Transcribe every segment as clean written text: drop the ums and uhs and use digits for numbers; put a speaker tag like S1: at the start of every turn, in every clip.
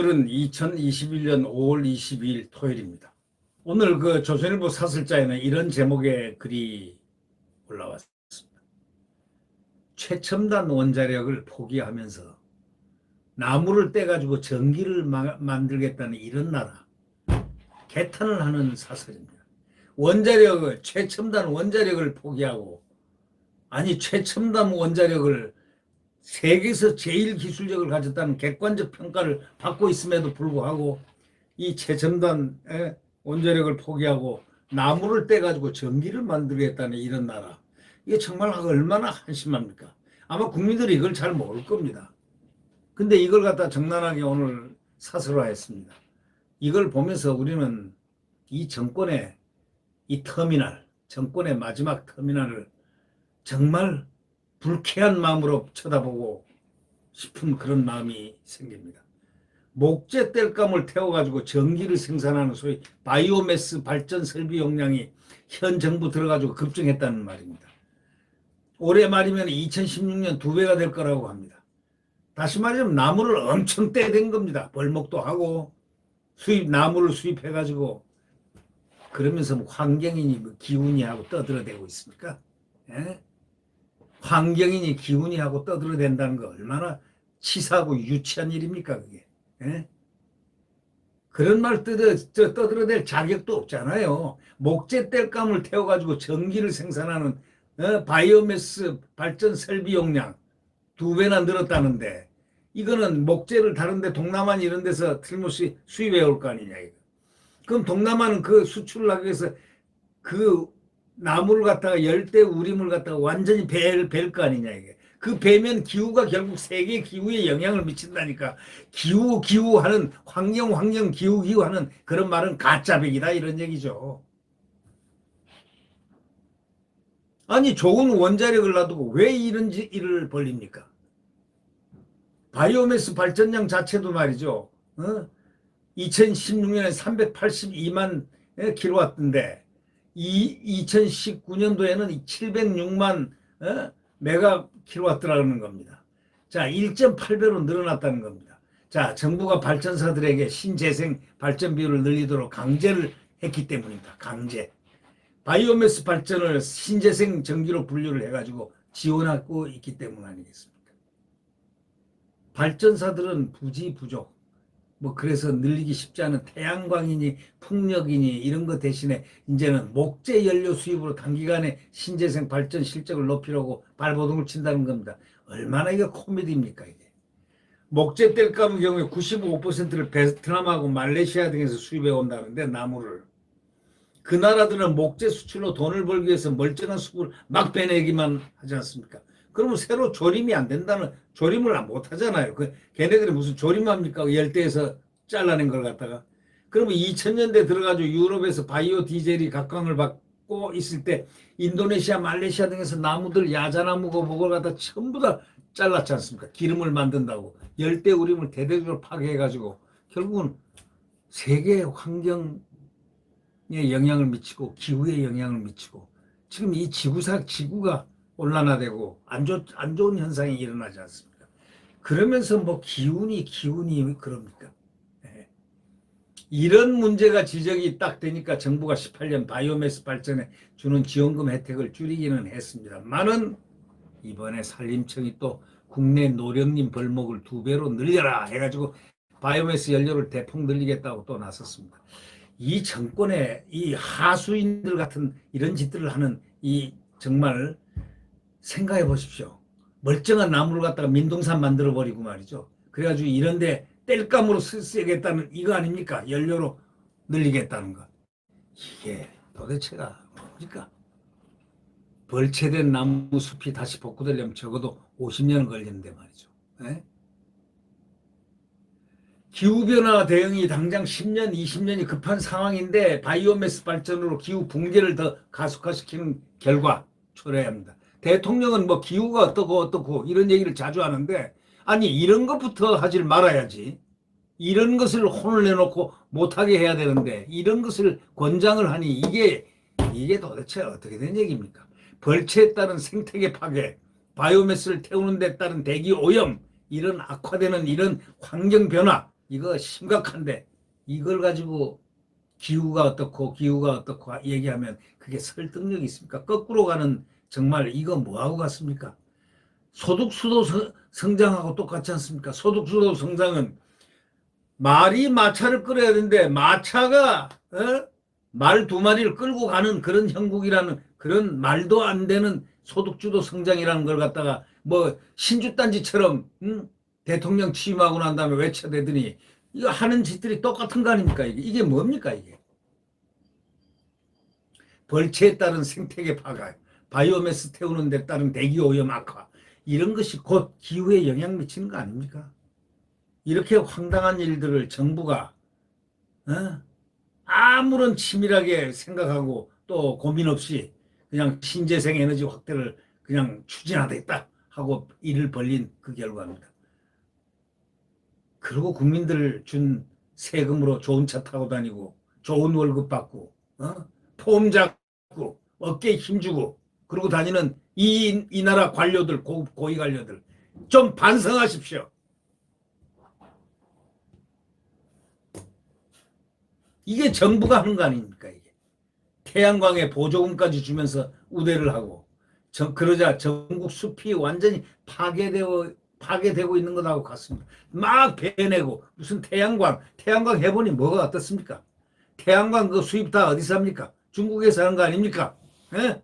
S1: 오늘은 2021년 5월 22일 토요일입니다. 오늘 그 조선일보 사설자에는 이런 제목의 글이 올라왔습니다. 최첨단 원자력을 포기하면서 나무를 떼가지고 전기를 만들겠다는 이런 나라. 개탄을 하는 사설입니다. 원자력을, 최첨단 원자력을 포기하고, 아니 최첨단 원자력을 세계에서 제일 기술력을 가졌다는 객관적 평가를 받고 있음에도 불구하고 이 최첨단 원자력을 포기하고 나무를 떼가지고 전기를 만들겠다는 이런 나라. 이게 정말 얼마나 한심합니까? 아마 국민들이 이걸 잘 모를 겁니다. 근데 이걸 갖다 정난하게 오늘 사설화했습니다. 이걸 보면서 우리는 이 정권의 이 터미널, 정권의 마지막 터미널을 정말 불쾌한 마음으로 쳐다보고 싶은 그런 마음이 생깁니다. 목재 땔감을 태워가지고 전기를 생산하는 소위 바이오매스 발전 설비 용량이 현 정부 들어가지고 급증했다는 말입니다. 올해 말이면 2016년 2배가 될 거라고 합니다. 다시 말하면 나무를 엄청 떼댄 겁니다. 벌목도 하고 나무를 수입해가지고 그러면서 뭐 환경이니 뭐 기운이 하고 떠들어대고 있습니까? 예? 환경이니 기운이 하고 떠들어댄다는 거 얼마나 치사하고 유치한 일입니까 그게. 예? 그런 말 떠들어댈 자격도 없잖아요. 목재 땔감을 태워가지고 전기를 생산하는 바이오매스 발전 설비 용량 2배나 늘었다는데 이거는 목재를 다른데 동남아 이런 데서 틀림없이 수입해 올 거 아니냐 이거. 그럼 동남아는 그 수출을 하기 위해서 그 나무를 갖다가 열대 우림을 갖다가 완전히 벨 거 아니냐 이게. 그 배면 기후가 결국 세계 기후에 영향을 미친다니까. 기후 하는 환경 기후 하는 그런 말은 가짜백이다 이런 얘기죠. 아니 좋은 원자력을 놔두고 왜 이런 일을 벌립니까? 바이오매스 발전량 자체도 말이죠. 2016년에 382만 킬로와트인데 2019년도에는 706만 메가 킬로와트라는 겁니다. 자, 1.8배로 늘어났다는 겁니다. 자, 정부가 발전사들에게 신재생 발전 비율을 늘리도록 강제를 했기 때문입니다. 강제. 바이오매스 발전을 신재생 전기로 분류를 해가지고 지원하고 있기 때문 아니겠습니까? 발전사들은 부지부족. 뭐 그래서 늘리기 쉽지 않은 태양광이니 풍력이니 이런 것 대신에 이제는 목재 연료 수입으로 단기간에 신재생 발전 실적을 높이려고 발버둥을 친다는 겁니다. 얼마나 이게 코미디입니까 이게. 목재 땔감의 경우에 95%를 베트남하고 말레이시아 등에서 수입해 온다는데 나무를. 그 나라들은 목재 수출로 돈을 벌기 위해서 멀쩡한 숲을 막 빼내기만 하지 않습니까? 그러면 새로 조림이 안 된다는, 조림을 못 하잖아요. 걔네들이 무슨 조림합니까? 열대에서 잘라낸 걸 갖다가. 그러면 2000년대 들어가지고 유럽에서 바이오 디젤이 각광을 받고 있을 때 인도네시아, 말레이시아 등에서 나무들, 야자나무고 뭐걸 갖다 전부 다 잘랐지 않습니까? 기름을 만든다고. 열대 우림을 대대적으로 파괴해가지고 결국은 세계 환경에 영향을 미치고 기후에 영향을 미치고 지금 이 지구가 온난화되고 안 좋은 현상이 일어나지 않습니까? 그러면서 뭐 기운이 그럽니까? 네. 이런 문제가 지적이 딱 되니까 정부가 18년 바이오매스 발전에 주는 지원금 혜택을 줄이기는 했습니다만은 이번에 산림청이 또 국내 노령림 벌목을 2배로 늘려라 해가지고 바이오매스 연료를 대폭 늘리겠다고 또 나섰습니다. 이 정권의 이 하수인들 같은 이런 짓들을 하는 이 정말 생각해 보십시오. 멀쩡한 나무를 갖다가 민둥산 만들어 버리고 말이죠. 그래가지고 이런데 땔감으로 쓰겠다는 이거 아닙니까? 연료로 늘리겠다는 것. 이게 도대체가 뭡니까? 벌채된 나무 숲이 다시 복구되려면 적어도 50년은 걸리는데 말이죠. 네? 기후변화 대응이 당장 10년, 20년이 급한 상황인데 바이오매스 발전으로 기후 붕괴를 더 가속화시키는 결과 초래해야 합니다. 대통령은 뭐 기후가 어떻고 이런 얘기를 자주 하는데 아니 이런 것부터 하질 말아야지. 이런 것을 혼을 내놓고 못하게 해야 되는데 이런 것을 권장을 하니 이게 도대체 어떻게 된 얘기입니까? 벌채에 따른 생태계 파괴, 바이오매스를 태우는 데 따른 대기 오염, 이런 악화되는 이런 환경 변화 이거 심각한데 이걸 가지고 기후가 어떻고 얘기하면 그게 설득력이 있습니까? 거꾸로 가는 정말 이거 뭐하고 같습니까? 소득주도 성장하고 똑같지 않습니까? 소득주도 성장은 말이 마차를 끌어야 되는데 마차가 말 두 마리를 끌고 가는 그런 형국이라는 그런 말도 안 되는 소득주도 성장이라는 걸 갖다가 뭐 신주단지처럼 대통령 취임하고 난 다음에 외쳐대더니 이거 하는 짓들이 똑같은 거 아닙니까? 이게 뭡니까 이게? 벌채에 따른 생태계 파괴, 바이오매스 태우는 데 따른 대기오염 악화 이런 것이 곧 기후에 영향 미치는 거 아닙니까? 이렇게 황당한 일들을 정부가 아무런 치밀하게 생각하고 또 고민 없이 그냥 신재생 에너지 확대를 그냥 추진하겠다 하고 일을 벌린 그 결과입니다. 그리고 국민들 준 세금으로 좋은 차 타고 다니고 좋은 월급 받고 폼 잡고 어깨에 힘주고 그러고 다니는 이 나라 관료들 고위 관료들 좀 반성하십시오. 이게 정부가 하는 거 아닙니까 이게. 태양광에 보조금까지 주면서 우대를 하고 그러자 전국 숲이 완전히 파괴되고 있는 것하고 같습니다. 막 베내고 무슨 태양광 해보니 뭐가 어떻습니까? 태양광 그 수입 다 어디서 합니까? 중국에서 하는 거 아닙니까? 에?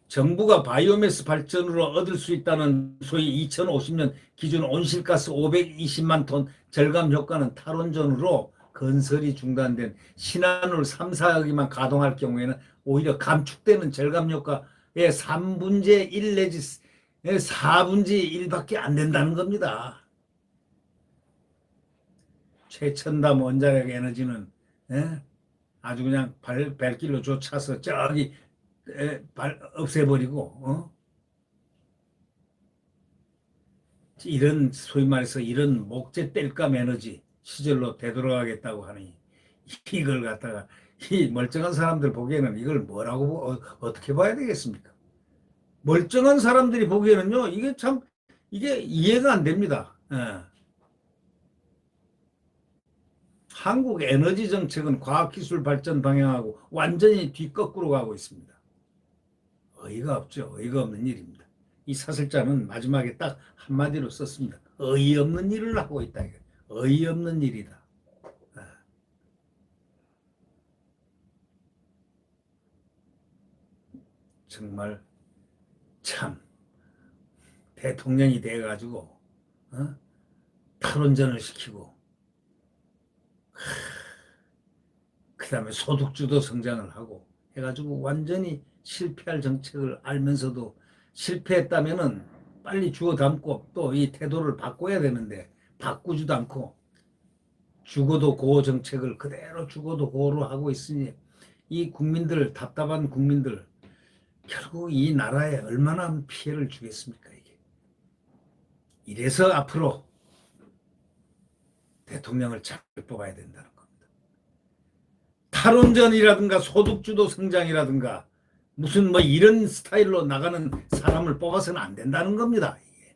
S1: 정부가 바이오매스 발전으로 얻을 수 있다는 소위 2050년 기준 온실가스 520만 톤 절감 효과는 탈원전으로 건설이 중단된 신한울 3, 4억이만 가동할 경우에는 오히려 감축되는 절감 효과의 3분의 1 내지 4분의 1밖에 안 된다는 겁니다. 최첨단 원자력 에너지는 아주 그냥 발길로 쫓아서 저기 없애버리고 이런 소위 말해서 이런 목재 땔감 에너지 시절로 되돌아가겠다고 하니 이걸 갖다가 이 멀쩡한 사람들 보기에는 이걸 뭐라고 어떻게 봐야 되겠습니까? 멀쩡한 사람들이 보기에는요 이게 참 이게 이해가 안 됩니다. 한국 에너지 정책은 과학기술 발전 방향하고 완전히 뒤거꾸로 가고 있습니다. 어이가 없죠. 어이가 없는 일입니다. 이 사설자는 마지막에 딱 한마디로 썼습니다. 어이없는 일을 하고 있다. 어이없는 일이다. 정말 참 대통령이 돼가지고 탈원전을 시키고 그 다음에 소득주도 성장을 하고 해가지고 완전히 실패할 정책을 알면서도 실패했다면은 빨리 주워 담고 또 이 태도를 바꿔야 되는데 바꾸지도 않고 죽어도 고 정책을 그대로 죽어도 고로 하고 있으니 이 국민들 답답한 국민들 결국 이 나라에 얼마나 피해를 주겠습니까 이게. 이래서 앞으로 대통령을 잘 뽑아야 된다는 겁니다. 탈원전이라든가 소득주도 성장이라든가 무슨 뭐 이런 스타일로 나가는 사람을 뽑아서는 안 된다는 겁니다. 이게.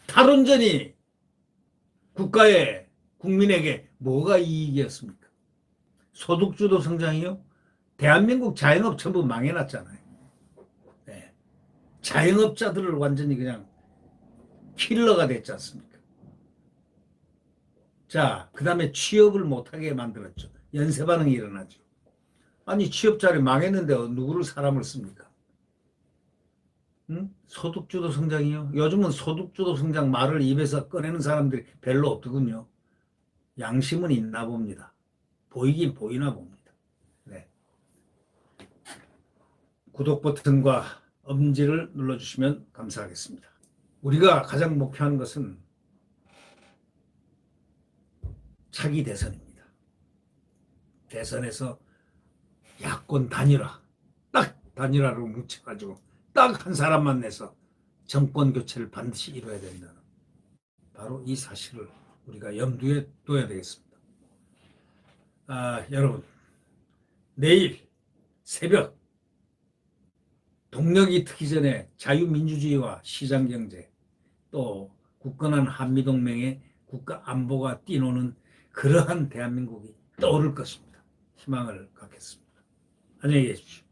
S1: 탈원전이 국가에 국민에게 뭐가 이익이었습니까? 소득주도 성장이요? 대한민국 자영업 전부 망해놨잖아요. 네. 자영업자들을 완전히 그냥 킬러가 됐지 않습니까? 자, 그 다음에 취업을 못하게 만들었죠. 연쇄 반응이 일어나죠. 아니 취업자리 망했는데 누구를 사람을 씁니까? 소득주도 성장이요? 요즘은 소득주도 성장 말을 입에서 꺼내는 사람들이 별로 없더군요. 양심은 있나 봅니다. 보이긴 보이나 봅니다. 네. 구독 버튼과 엄지를 눌러주시면 감사하겠습니다. 우리가 가장 목표하는 것은 차기 대선입니다. 대선에서 야권 단일화, 딱 단일화로 뭉쳐가지고 딱 한 사람만 내서 정권 교체를 반드시 이뤄야 된다는 바로 이 사실을 우리가 염두에 둬야 되겠습니다. 여러분 내일 새벽 동력이 트기 전에 자유민주주의와 시장경제 또 굳건한 한미동맹의 국가 안보가 뛰노는 그러한 대한민국이 떠오를 것입니다. 희망을 갖겠습니다. 안녕히 계십시오.